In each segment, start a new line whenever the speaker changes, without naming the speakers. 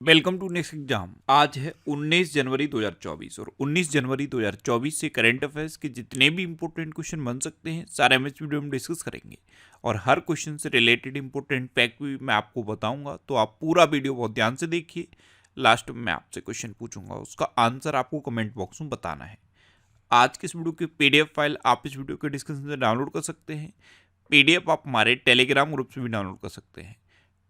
Welcome to next exam. आज है 19 जनवरी 2024 और 19 जनवरी 2024 से करंट अफेयर्स के जितने भी इंपॉर्टेंट क्वेश्चन बन सकते हैं सारे हम इस वीडियो में डिस्कस करेंगे और हर क्वेश्चन से रिलेटेड इंपॉर्टेंट फैक्ट भी मैं आपको बताऊंगा। तो आप पूरा वीडियो बहुत ध्यान से देखिए। लास्ट में मैं आपसे क्वेश्चन पूछूंगा, उसका आंसर आपको कमेंट बॉक्स में बताना है। आज के इस वीडियो की PDF फाइल आप इस वीडियो के डिस्क्रिप्शन से डाउनलोड कर सकते हैं। PDF आप हमारे टेलीग्राम ग्रुप से भी डाउनलोड कर सकते हैं।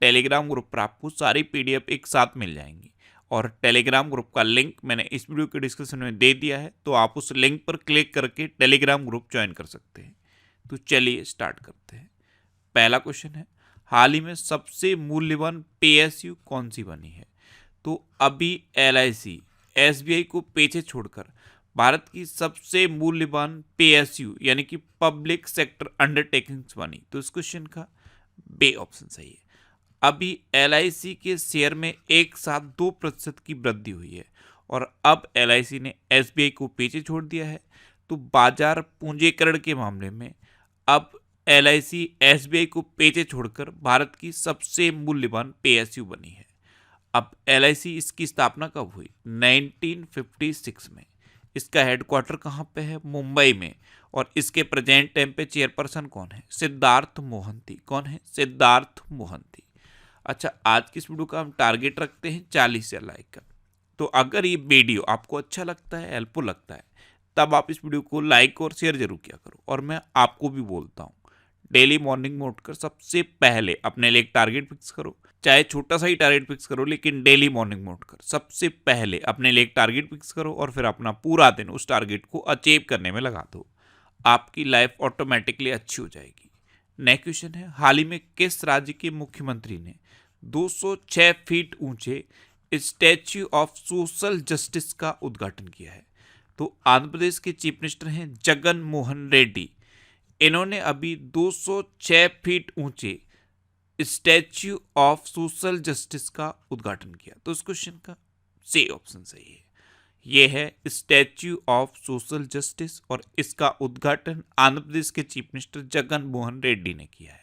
टेलीग्राम ग्रुप पर आपको सारी PDF एक साथ मिल जाएंगी और टेलीग्राम ग्रुप का लिंक मैंने इस वीडियो के डिस्क्रिप्शन में दे दिया है, तो आप उस लिंक पर क्लिक करके टेलीग्राम ग्रुप ज्वाइन कर सकते हैं। तो चलिए स्टार्ट करते हैं। पहला क्वेश्चन है, हाल ही में सबसे मूल्यवान PSU कौन सी बनी है? तो अभी LIC SBI को पीछे छोड़कर भारत की सबसे मूल्यवान PSU यानी कि पब्लिक सेक्टर अंडरटेकिंग्स बनी। तो इस क्वेश्चन का बे ऑप्शन सही है। अभी LIC के शेयर में एक साथ 2% की वृद्धि हुई है और अब LIC ने SBI को पीछे छोड़ दिया है। तो बाजार पूंजीकरण के मामले में अब LIC SBI को पीछे छोड़कर भारत की सबसे मूल्यवान PSU बनी है। अब LIC इसकी स्थापना कब हुई? 1956 में। इसका हेडक्वार्टर कहाँ पे है? मुंबई में। और इसके प्रेजेंट टाइम पे चेयरपर्सन कौन है? सिद्धार्थ मोहंती। कौन है? सिद्धार्थ मोहंती। अच्छा, आज की इस वीडियो का हम टारगेट रखते हैं 40 से लाइक का। तो अगर ये वीडियो आपको अच्छा लगता है, हेल्पफुल लगता है, तब आप इस वीडियो को लाइक और शेयर जरूर किया करो। और मैं आपको भी बोलता हूँ, डेली मॉर्निंग में उठकर सबसे पहले अपने लिए एक टारगेट फिक्स करो। चाहे छोटा सा ही टारगेट फिक्स करो, लेकिन डेली मॉर्निंग में उठकर सबसे पहले अपने लिए एक टारगेट फिक्स करो और फिर अपना पूरा दिन उस टारगेट को अचीव करने में लगा दो। आपकी लाइफ ऑटोमेटिकली अच्छी हो जाएगी। नेक्स्ट क्वेश्चन है, हाल ही में किस राज्य के मुख्यमंत्री ने 206 फीट ऊंचे स्टैच्यू ऑफ सोशल जस्टिस का उद्घाटन किया है? तो आंध्र प्रदेश के चीफ मिनिस्टर हैं जगन मोहन रेड्डी। इन्होंने अभी 206 फीट ऊंचे स्टैच्यू ऑफ सोशल जस्टिस का उद्घाटन किया। तो इस क्वेश्चन का सी ऑप्शन सही है। यह है स्टैच्यू ऑफ सोशल जस्टिस और इसका उद्घाटन आंध्र प्रदेश के चीफ मिनिस्टर जगन मोहन रेड्डी ने किया है।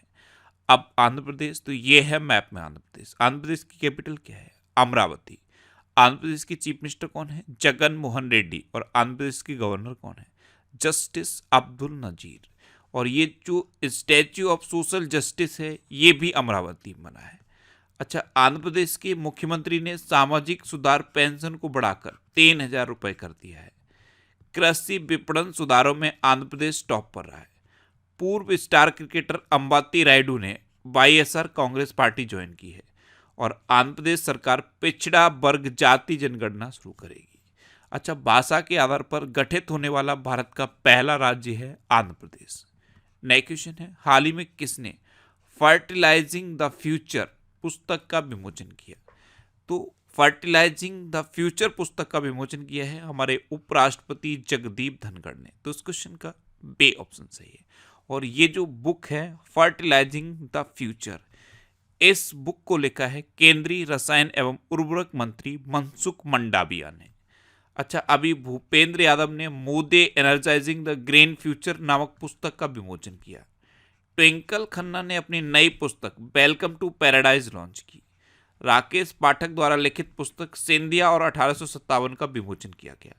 अब आंध्र प्रदेश, तो ये है मैप में आंध्र प्रदेश। आंध्र प्रदेश की कैपिटल क्या है? अमरावती। आंध्र प्रदेश के चीफ मिनिस्टर कौन है? जगन मोहन रेड्डी। और आंध्र प्रदेश के गवर्नर कौन है? जस्टिस अब्दुल नजीर। और ये जो स्टैच्यू ऑफ सोशल जस्टिस है ये भी अमरावती में बना है। अच्छा, आंध्र प्रदेश के मुख्यमंत्री ने सामाजिक सुधार पेंशन को बढ़ाकर 3,000 रुपये कर दिया है। कृषि विपणन सुधारों में आंध्र प्रदेश टॉप पर रहा है। पूर्व स्टार क्रिकेटर अंबाती रायडू ने YSR कांग्रेस पार्टी ज्वाइन की है। और आंध्र प्रदेश सरकार पिछड़ा वर्ग जाति जनगणना शुरू करेगी। अच्छा, भाषा के आधार पर गठित होने वाला भारत का पहला राज्य है आंध्र प्रदेश। नेक्स्ट क्वेश्चन है, हाल ही में किसने फर्टिलाइजिंग द फ्यूचर पुस्तक का विमोचन किया? तो फर्टिलाइजिंग द फ्यूचर पुस्तक का विमोचन किया है हमारे उपराष्ट्रपति जगदीप धनखड़ ने। तो इस क्वेश्चन का बे ऑप्शन सही है। और ये जो बुक है फर्टिलाइजिंग द फ्यूचर, इस बुक को लिखा है केंद्रीय रसायन एवं उर्वरक मंत्री मनसुख मंडाविया ने। अच्छा, अभी भूपेंद्र यादव ने Modi energising the green future नामक पुस्तक का विमोचन किया। ट्विंकल खन्ना ने अपनी नई पुस्तक वेलकम टू पैराडाइज लॉन्च की। राकेश पाठक द्वारा लिखित पुस्तक सिंधिया और 1857 का विमोचन किया गया।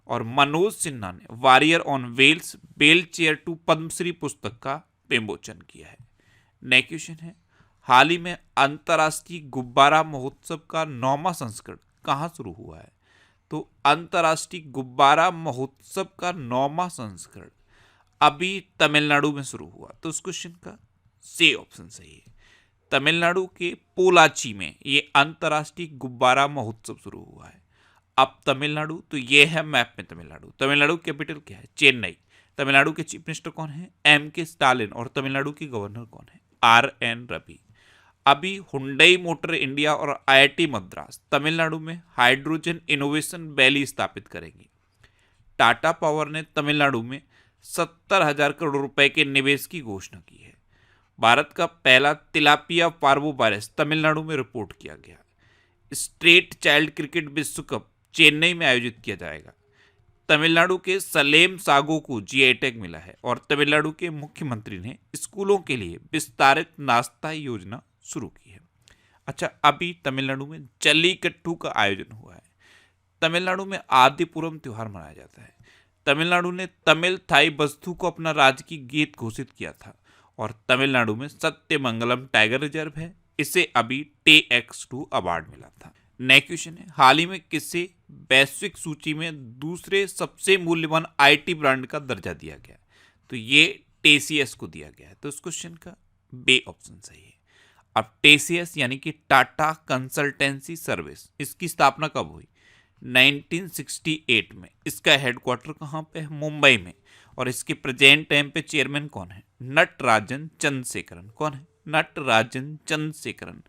और मनोज सिन्हा ने warrior on wheels wheelchair to Padma Shri पुस्तक का विमोचन किया है। नेक्स्ट क्वेश्चन है, हाल ही में अंतर्राष्ट्रीय गुब्बारा महोत्सव का 9वां संस्करण कहाँ शुरू हुआ है? तो अंतर्राष्ट्रीय गुब्बारा महोत्सव का 9वां संस्करण अभी तमिलनाडु में शुरू हुआ। तो उस क्वेश्चन का सी ऑप्शन सही है। तमिलनाडु के पोलाची में ये अंतर्राष्ट्रीय गुब्बारा महोत्सव शुरू हुआ है। अब तमिलनाडु, तो ये है मैप में तमिलनाडु। तमिलनाडु कैपिटल क्या है? चेन्नई। तमिलनाडु के चीफ मिनिस्टर कौन है? MK Stalin. और तमिलनाडु के गवर्नर कौन है? RN रवि। अभी हुंडई मोटर इंडिया और IIT मद्रास तमिलनाडु में हाइड्रोजन इनोवेशन वैली स्थापित करेंगी। टाटा पावर ने तमिलनाडु में 70,000 करोड़ रुपए के निवेश की घोषणा की है। भारत का पहला तिलापिया पार्वो वायरस तमिलनाडु में रिपोर्ट किया गया। स्ट्रेट चाइल्ड क्रिकेट विश्व कप चेन्नई में आयोजित किया जाएगा। तमिलनाडु के सलेम सागो को GI टैग मिला है। और तमिलनाडु के मुख्यमंत्री ने स्कूलों के लिए विस्तारित नाश्ता योजना शुरू की है। अच्छा, अभी तमिलनाडु में जल्लीकट्टू का आयोजन हुआ है। तमिलनाडु में आदिपुरम त्योहार मनाया जाता है। तमिलनाडु ने तमिल थाई बस्तु को अपना राजकीय गीत घोषित किया था। और तमिलनाडु में सत्यमंगलम टाइगर रिजर्व है, इसे अभी TX2 अवार्ड मिला था। नेक्स्ट क्वेश्चन है, हाल ही में किसे वैश्विक सूची में दूसरे सबसे मूल्यवान IT ब्रांड का दर्जा दिया गया? तो ये TCS को दिया गया है। तो इस क्वेश्चन का बे ऑप्शन सही है। अब TCS यानी कि टाटा कंसल्टेंसी सर्विस, इसकी स्थापना कब हुई? 1968 में। इसका हेडक्वार्टर कहाँ पे है? मुंबई में। और इसके प्रेजेंट टाइम पे चेयरमैन कौन है? नटराजन चंद्रशेखरन। कौन है? नटराजन चंद्रशेखरन।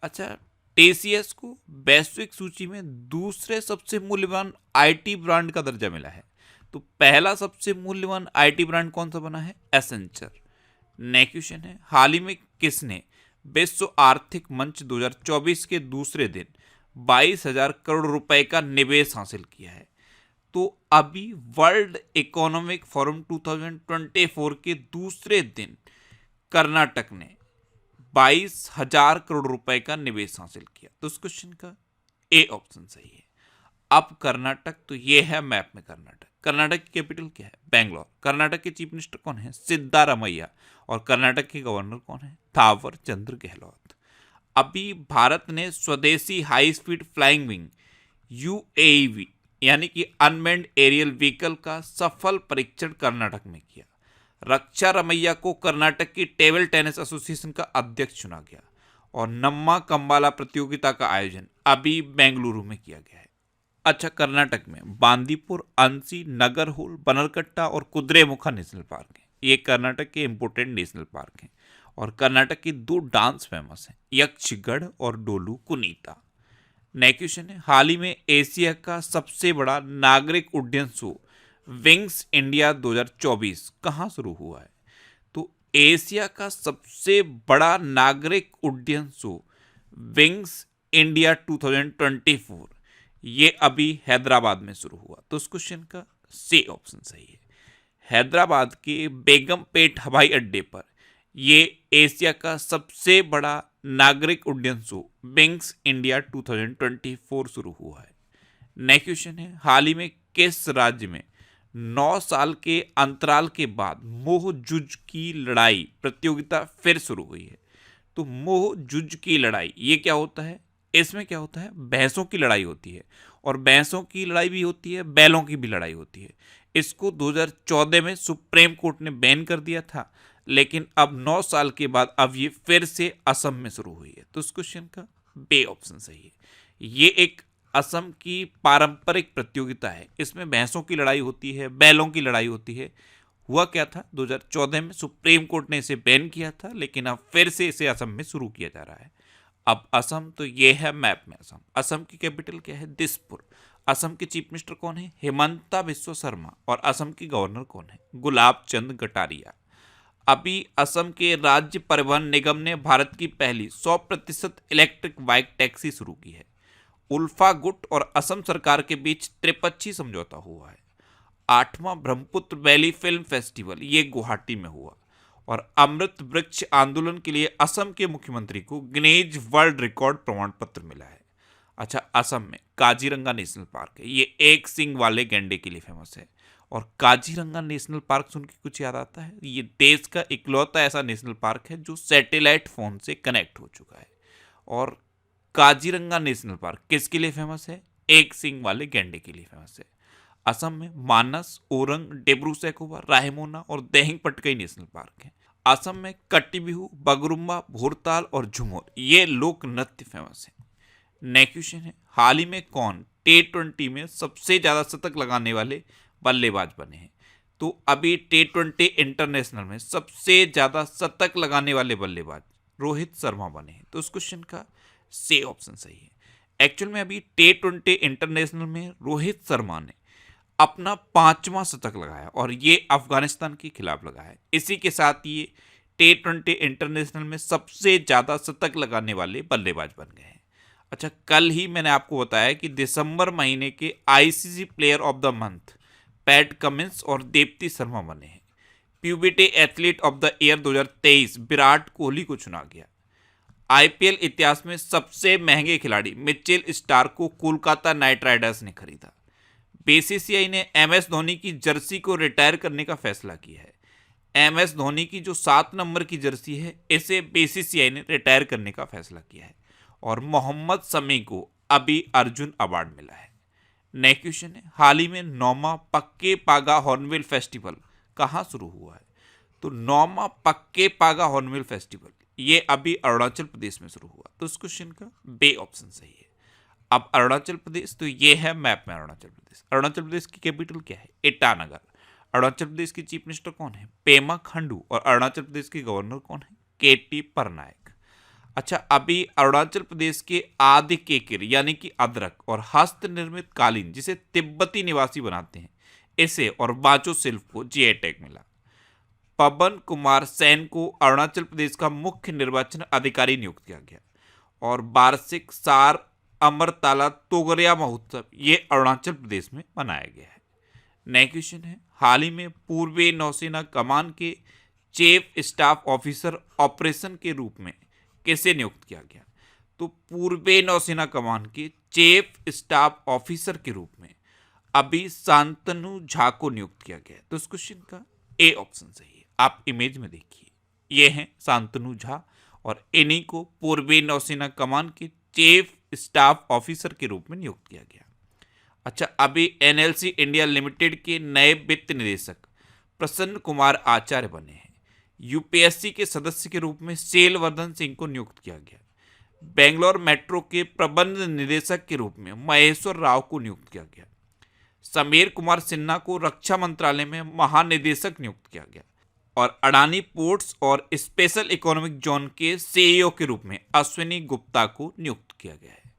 अच्छा, TCS को वैश्विक सूची में दूसरे सबसे मूल्यवान IT ब्रांड का दर्जा मिला है। तो पहला सबसे मूल्यवान IT ब्रांड कौन सा बना है? एसेंचर। नेक्स्ट क्वेश्चन है, हाल ही में किसने विश्व आर्थिक मंच 2024 के दूसरे दिन 22,000 करोड़ रुपए का निवेश हासिल किया है? तो अभी वर्ल्ड इकोनॉमिक फोरम 2024 के दूसरे दिन कर्नाटक ने 22,000 करोड़ रुपए का निवेश हासिल किया। तो इस क्वेश्चन का ए ऑप्शन सही है। अब कर्नाटक, तो ये है मैप में कर्नाटक। कर्नाटक की कैपिटल क्या है? बेंगलोर। कर्नाटक के चीफ मिनिस्टर कौन है? सिद्धारमैया। और कर्नाटक के गवर्नर कौन है? थावर चंद्र गहलोत। अभी भारत ने स्वदेशी high speed flying wing UAV यानी कि अनमैन्ड एरियल व्हीकल का सफल परीक्षण कर्नाटक में किया। रक्षा रमैया को कर्नाटक की टेबल टेनिस एसोसिएशन का अध्यक्ष चुना गया। और नम्मा कंबाला प्रतियोगिता का आयोजन अभी बेंगलुरु में किया गया है। अच्छा, कर्नाटक में बांदीपुर, अंसी, नगरहोल, बनरकट्टा और कुद्रेमुखा नेशनल पार्क है। ये कर्नाटक के इंपोर्टेंट नेशनल पार्क हैं। और कर्नाटक की 2 डांस फेमस हैं, यक्षगढ़ और डोलू कुनीता। नेक्स्ट क्वेश्चन है, हाल ही में एशिया का सबसे बड़ा नागरिक उड्डयन शो विंग्स इंडिया 2024 कहाँ शुरू हुआ है? तो एशिया का सबसे बड़ा नागरिक उड्डयन शो विंग्स इंडिया 2024 ये अभी हैदराबाद में शुरू हुआ। तो उस क्वेश्चन का सी ऑप्शन सही है। हैदराबाद के बेगमपेट हवाई अड्डे पर ये एशिया का सबसे बड़ा नागरिक उड्डयन शो विंग्स इंडिया 2024 शुरू हुआ है। नेक्स्ट क्वेश्चन है, हाल ही में किस राज्य में 9 साल के अंतराल के बाद मोह जुज की लड़ाई प्रतियोगिता फिर शुरू हुई है? तो मोह जुज की लड़ाई ये क्या होता है? इसमें क्या होता है? भैंसों की लड़ाई होती है। और भैंसों की लड़ाई भी होती है, बैलों की भी लड़ाई होती है। इसको 2014 में सुप्रीम कोर्ट ने बैन कर दिया था, लेकिन अब 9 साल के बाद अब ये फिर से असम में शुरू हुई है। तो इस क्वेश्चन का बे ऑप्शन सही है। ये एक असम की पारंपरिक प्रतियोगिता है। इसमें भैंसों की लड़ाई होती है, बैलों की लड़ाई होती है। हुआ क्या था, 2014 में सुप्रीम कोर्ट ने इसे बैन किया था, लेकिन अब फिर से इसे असम में शुरू किया जा रहा है। अब असम, तो ये है मैप में असम। असम की कैपिटल क्या है? दिसपुर। असम के चीफ मिनिस्टर कौन है? हेमंता बिस्वा शर्मा। और असम की गवर्नर कौन है? गुलाब चंद कटारिया। अभी असम के राज्य परिवहन निगम ने भारत की पहली 100% इलेक्ट्रिक बाइक टैक्सी शुरू की है। उल्फा गुट और असम सरकार के बीच त्रिपक्षीय समझौता हुआ है। 8वां ब्रह्मपुत्र वैली फिल्म फेस्टिवल ये गुवाहाटी में हुआ। और अमृत वृक्ष आंदोलन के लिए असम के मुख्यमंत्री को गिनीज वर्ल्ड रिकॉर्ड प्रमाण पत्र मिला है। अच्छा, असम में काजीरंगा नेशनल पार्क है। ये एक सींग वाले गैंडे के लिए फेमस है। और काजीरंगा नेशनल पार्क सुन के कुछ याद आता है? ये देश का इकलौता ऐसा नेशनल पार्क है जो सैटेलाइट फोन से कनेक्ट हो चुका है। और काजीरंगा नेशनल पार्क किसके लिए फेमस है? एक सींग वाले गैंडे के लिए फेमस है। असम में मानस, ओरंग, डिब्रू सैखोवा, रायमोना और देहिंग पटकई नेशनल पार्क है। असम में कट्टी बिहू, बगरुम्बा, भोरताल और झुमर ये लोक नृत्य फेमस है। नेक्स्ट क्वेश्चन है, हाल ही में कौन T20 में सबसे ज्यादा शतक लगाने वाले बल्लेबाज बने हैं? तो अभी T20 इंटरनेशनल में सबसे ज्यादा शतक लगाने वाले बल्लेबाज रोहित शर्मा बने हैं। तो उस क्वेश्चन का सी ऑप्शन सही है। एक्चुअल में अभी T20 इंटरनेशनल में रोहित शर्मा ने अपना 5वां शतक लगाया और ये अफगानिस्तान के खिलाफ लगाया है। इसी के साथ ये T20 इंटरनेशनल में सबसे ज्यादा शतक लगाने वाले बल्लेबाज बन गए हैं। अच्छा, कल ही मैंने आपको बताया कि दिसंबर महीने के ICC player of the month PAT Cummins और दीप्ति शर्मा बने हैं। PBT athlete of the year 2023 Virat Kohli को चुना गया। आईपीएल इतिहास में सबसे महंगे खिलाड़ी मिचेल स्टार्क को कोलकाता नाइट राइडर्स ने खरीदा। बीसीसीआई ने एमएस धोनी की जर्सी को रिटायर करने का फैसला किया है। एमएस धोनी की जो 7 नंबर की जर्सी है इसे बीसीसीआई ने रिटायर करने का फैसला किया है। और मोहम्मद शमी को अभी अर्जुन अवार्ड मिला है। नेक्स्ट क्वेश्चन है, हाल ही में 9वां पक्के पागा हॉर्नबिल फेस्टिवल कहाँ शुरू हुआ है? तो 9वां पक्के पागा हॉर्नबिल फेस्टिवल ये अभी अरुणाचल प्रदेश में शुरू हुआ। तो इस क्वेश्चन का बे ऑप्शन सही है। अब अरुणाचल प्रदेश, तो ये है मैप में अरुणाचल प्रदेश। अरुणाचल प्रदेश की कैपिटल क्या है? ईटानगर। अरुणाचल प्रदेश की चीफ मिनिस्टर कौन है? पेमा खंडू। और अरुणाचल प्रदेश के गवर्नर कौन है? केटी परनायक। अच्छा, अभी अरुणाचल प्रदेश के आदि केकिर यानी कि अदरक और हस्त निर्मित कालीन जिसे तिब्बती निवासी बनाते हैं इसे और बांचो शिल्प को जीआई टैग मिला। पवन कुमार सेन को अरुणाचल प्रदेश का मुख्य निर्वाचन अधिकारी नियुक्त किया गया। और वार्षिक सार अमरताला तोगरिया महोत्सव ये अरुणाचल प्रदेश में मनाया गया है। नेक्स्ट क्वेश्चन है, हाल ही में पूर्वी नौसेना कमान के चीफ स्टाफ ऑफिसर ऑपरेशन के रूप में किसे नियुक्त किया गया? तो पूर्वी नौसेना कमान के चीफ स्टाफ ऑफिसर के रूप में अभी शांतनु झा को नियुक्त किया गया। तो इस क्वेश्चन का ए ऑप्शन सही है। आप इमेज में देखिए, ये हैं शांतनु झा और इन्हीं को पूर्वी नौसेना कमान के चीफ स्टाफ ऑफिसर के रूप में नियुक्त किया गया। अच्छा, अभी एनएलसी इंडिया लिमिटेड के नए वित्त निदेशक प्रसन्न कुमार आचार्य बने हैं। यूपीएससी के सदस्य के रूप में सेलवर्धन सिंह को नियुक्त किया गया। बेंगलोर मेट्रो के प्रबंध निदेशक के रूप में महेश्वर राव को नियुक्त किया गया। समीर कुमार सिन्हा को रक्षा मंत्रालय में महानिदेशक नियुक्त किया गया। और अडानी पोर्ट्स और स्पेशल इकोनॉमिक जोन के सीईओ के रूप में अश्विनी गुप्ता को नियुक्त किया गया है।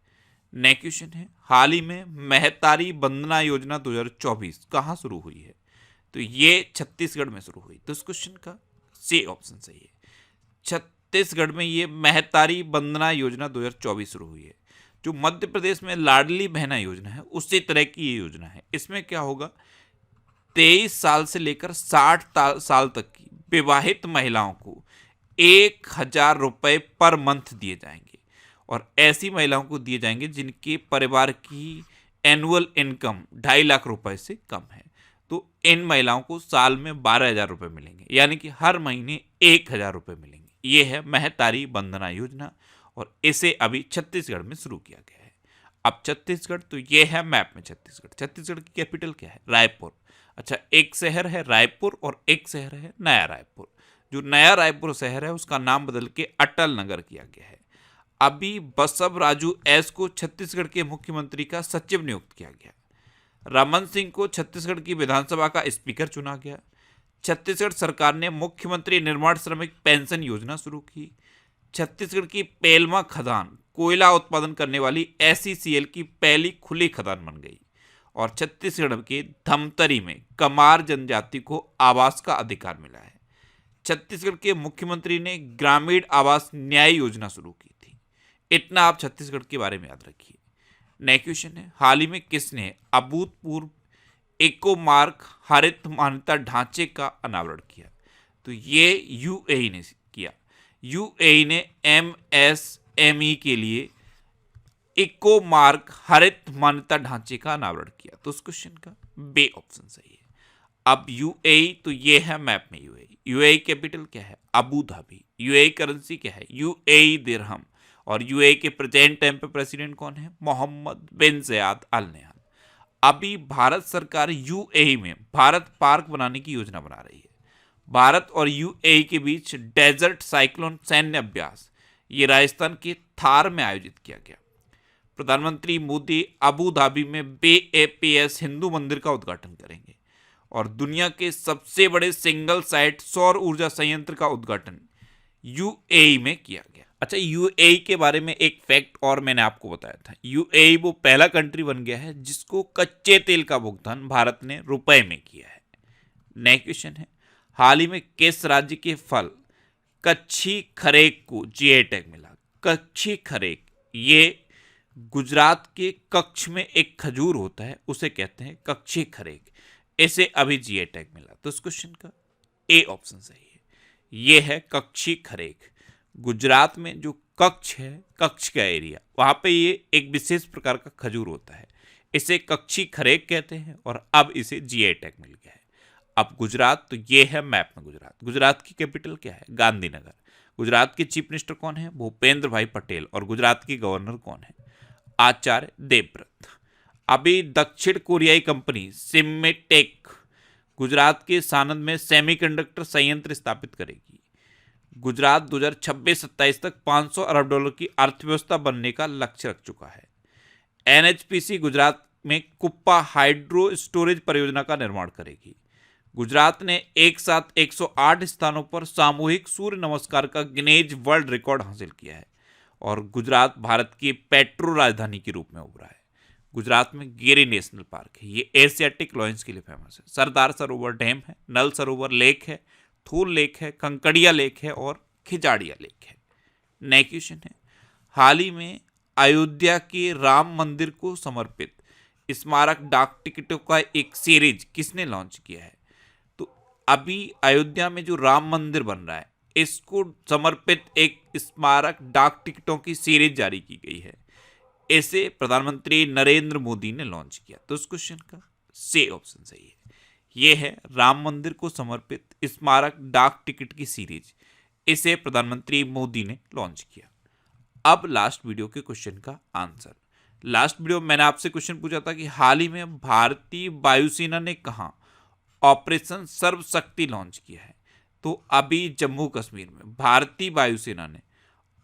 नेक्स्ट क्वेश्चन है, हाल ही में महतारी वंदना योजना 2024 कहाँ शुरू हुई है? तो ये छत्तीसगढ़ में शुरू हुई। तो इस क्वेश्चन का सी ऑप्शन सही है। छत्तीसगढ़ में ये महतारी वंदना योजना 2024 शुरू हुई है। जो मध्य प्रदेश में लाडली बहना योजना है उसी तरह की ये योजना है। इसमें क्या होगा, 23 साल से लेकर 60 साल तक की विवाहित महिलाओं को 1,000 रुपये पर मंथ दिए जाएंगे। और ऐसी महिलाओं को दिए जाएंगे जिनके परिवार की एनुअल इनकम 2.5 लाख रुपए से कम है। तो इन महिलाओं को साल में 12,000 रुपये मिलेंगे, यानी कि हर महीने 1,000 रुपये मिलेंगे। ये है महतारी वंदना योजना और इसे अभी छत्तीसगढ़ में शुरू किया गया है। अब छत्तीसगढ़, तो ये है मैप में छत्तीसगढ़। छत्तीसगढ़ की कैपिटल क्या है? रायपुर। अच्छा, एक शहर है रायपुर और एक शहर है नया रायपुर। जो नया रायपुर शहर है उसका नाम बदल के अटल नगर किया गया है। अभी बसव राजू एस को छत्तीसगढ़ के मुख्यमंत्री का सचिव नियुक्त किया गया। रमन सिंह को छत्तीसगढ़ की विधानसभा का स्पीकर चुना गया। छत्तीसगढ़ सरकार ने मुख्यमंत्री निर्माण श्रमिक पेंशन योजना शुरू की। छत्तीसगढ़ की पेलमा खदान कोयला उत्पादन करने वाली एसईसीएल की पहली खुली खदान बन गई। और छत्तीसगढ़ के धमतरी में कमार जनजाति को आवास का अधिकार मिला है। छत्तीसगढ़ के मुख्यमंत्री ने ग्रामीण आवास न्याय योजना शुरू की थी। इतना आप छत्तीसगढ़ के बारे में याद रखिए। नेक्स्ट क्वेश्चन है, हाल ही में किसने अभूतपूर्व इको मार्क हरित मान्यता ढांचे का अनावरण किया? तो ये यूएई ने किया। यूएई ने एमएसएमई के लिए इको मार्क हरित मान्यता ढांचे का अनावरण किया। तो उस क्वेश्चन का बे ऑप्शन सही है। अब यूएई, तो ये है मैप में यूएई। यूएई कैपिटल क्या है? Abu Dhabi. यूएई करेंसी क्या है? यूएई दिरहम। और यूएई के प्रेजेंट टाइम पे प्रेसिडेंट कौन है? मोहम्मद बिन ज़ायद अल नहयान। अभी भारत सरकार यूएई में भारत पार्क बनाने की योजना बना रही है। भारत और यूएई के बीच डेजर्ट साइक्लोन सैन्य अभ्यास ये राजस्थान के थार में आयोजित किया गया। प्रधानमंत्री मोदी अबू धाबी में BAPS हिंदू मंदिर का उद्घाटन करेंगे। और दुनिया के सबसे बड़े सिंगल साइट सौर ऊर्जा संयंत्र का उद्घाटन यूएई में किया गया। अच्छा, यूएई के बारे में एक फैक्ट और मैंने आपको बताया था। यूएई वो पहला कंट्री बन गया है जिसको कच्चे तेल का भुगतान भारत ने रुपए में किया है। नेक्स्ट क्वेश्चन है, हाल ही में किस राज्य के फल कच्छी खरेक को जीआई टैग मिला? कच्छी खरेक ये गुजरात के कच्छ में एक खजूर होता है, उसे कहते हैं कच्छी खरेक। इसे अभी जीआई टैग मिला। तो इस क्वेश्चन का ए ऑप्शन सही है। ये है कच्छी खरेक। गुजरात में जो कच्छ है, कच्छ का एरिया, वहाँ पे ये एक विशेष प्रकार का खजूर होता है, इसे कच्छी खरेक कहते हैं और अब इसे जीआई टैग मिल गया है। अब गुजरात, तो ये है मैप में गुजरात। गुजरात की कैपिटल क्या है? गांधीनगर। गुजरात के चीफ मिनिस्टर कौन है? भूपेंद्र भाई पटेल। और गुजरात की गवर्नर कौन है? आचार्य देवव्रत। अभी दक्षिण कोरियाई कंपनी सिमेटेक गुजरात के सानंद में सेमीकंडक्टर संयंत्र स्थापित करेगी। गुजरात 2026-27 तक $500 अरब की अर्थव्यवस्था बनने का लक्ष्य रख चुका है। एनएचपीसी गुजरात में कुप्पा हाइड्रो स्टोरेज परियोजना का निर्माण करेगी। गुजरात ने एक साथ 108 स्थानों पर सामूहिक सूर्य नमस्कार का गिनेज वर्ल्ड रिकॉर्ड हासिल किया है और गुजरात भारत की पेट्रो राजधानी के रूप में उभरा है। गुजरात में गिरी नेशनल पार्क है, ये एशियाटिक लॉयंस के लिए फेमस है। सरदार सरोवर डैम है, नल सरोवर लेक है, थूल लेक है, कंकड़िया लेक है और खिजाड़िया लेक है। नेक्स्ट क्वेश्चन है, हाल ही में अयोध्या के राम मंदिर को समर्पित स्मारक डाक टिकटों का एक सीरीज किसने लॉन्च किया है? तो अभी अयोध्या में जो राम मंदिर बन रहा है, इसको समर्पित एक स्मारक डाक टिकटों की सीरीज जारी की गई है। इसे प्रधानमंत्री नरेंद्र मोदी ने लॉन्च किया। तो इस क्वेश्चन का सी ऑप्शन सही है। यह है राम मंदिर को समर्पित स्मारक डाक टिकट की सीरीज, इसे प्रधानमंत्री मोदी ने लॉन्च किया। अब लास्ट वीडियो के क्वेश्चन का आंसर। लास्ट वीडियो में मैंने आपसे क्वेश्चन पूछा था कि हाल ही में भारतीय वायुसेना ने कहां ऑपरेशन सर्वशक्ति लॉन्च किया है? तो अभी जम्मू कश्मीर में भारतीय वायुसेना ने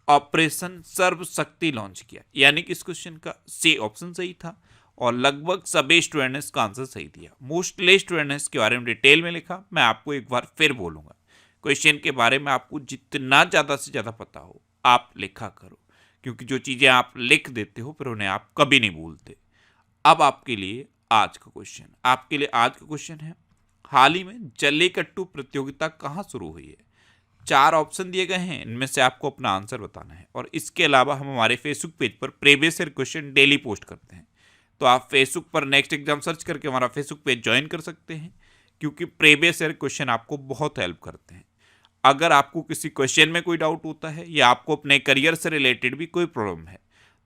ऑपरेशन सर्वशक्ति लॉन्च किया, यानी कि इस क्वेश्चन का सी ऑप्शन सही था और लगभग सभी स्टूडेंट ने इसका आंसर सही दिया। मोस्टली स्टूडेंट ने इसके बारे में डिटेल में लिखा। मैं आपको एक बार फिर बोलूंगा, क्वेश्चन के बारे में आपको जितना ज़्यादा से ज़्यादा पता हो आप लिखा करो, क्योंकि जो चीज़ें आप लिख देते हो फिर उन्हें आप कभी नहीं भूलते। अब आपके लिए आज का क्वेश्चन है, हाल ही में जल्लीकट्टू प्रतियोगिता कहाँ शुरू हुई है? 4 ऑप्शन दिए गए हैं, इनमें से आपको अपना आंसर बताना है। और इसके अलावा हम हमारे फेसबुक पेज पर previous year question daily post करते हैं, तो आप फेसबुक पर नेक्स्ट एग्जाम सर्च करके हमारा फेसबुक पेज ज्वाइन कर सकते हैं, क्योंकि प्रीवियस ईयर क्वेश्चन आपको बहुत हेल्प करते हैं। अगर आपको किसी क्वेश्चन में कोई डाउट होता है या आपको अपने करियर से रिलेटेड भी कोई प्रॉब्लम है,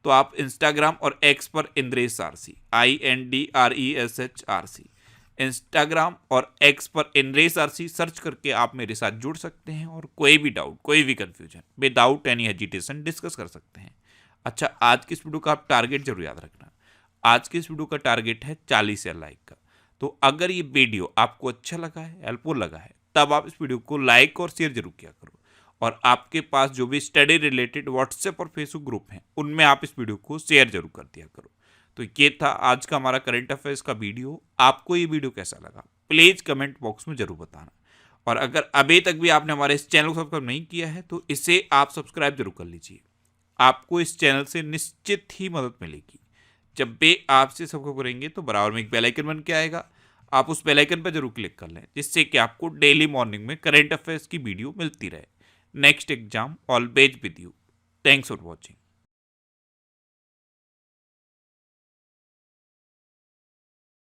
तो आप इंस्टाग्राम और एक्स पर Indresh RC INDRESH RC Instagram और एक्स पर इंद्रेश RC सर्च करके आप मेरे साथ जुड़ सकते हैं और कोई भी डाउट, कोई भी confusion without any hesitation discuss कर सकते हैं। अच्छा, आज की इस वीडियो का आप टारगेट जरूर याद रखना। आज की इस वीडियो का टारगेट है 40 लाइक का। तो अगर ये वीडियो आपको अच्छा लगा है, हेल्पफुल लगा है, तब आप इस वीडियो को लाइक और शेयर जरूर किया करो। और आपके पास जो भी स्टडी रिलेटेड व्हाट्सएप और फेसबुक ग्रुप हैं, उनमें आप इस वीडियो को शेयर जरूर कर दिया करो। तो ये था आज का हमारा करंट अफेयर्स का वीडियो। आपको ये वीडियो कैसा लगा प्लीज़ कमेंट बॉक्स में जरूर बताना। और अगर अभी तक भी आपने हमारे इस चैनल को सब्सक्राइब नहीं किया है तो इसे आप सब्सक्राइब जरूर कर लीजिए। आपको इस चैनल से निश्चित ही मदद मिलेगी। जब भी आपसे सब्सक्राइब करेंगे तो बराबर में एक बेल आइकन बन के आएगा, आप उस बेल आइकन पर जरूर क्लिक कर लें, जिससे कि आपको डेली मॉर्निंग में करंट अफेयर्स की वीडियो मिलती रहे। Next exam always with you. Thanks for watching.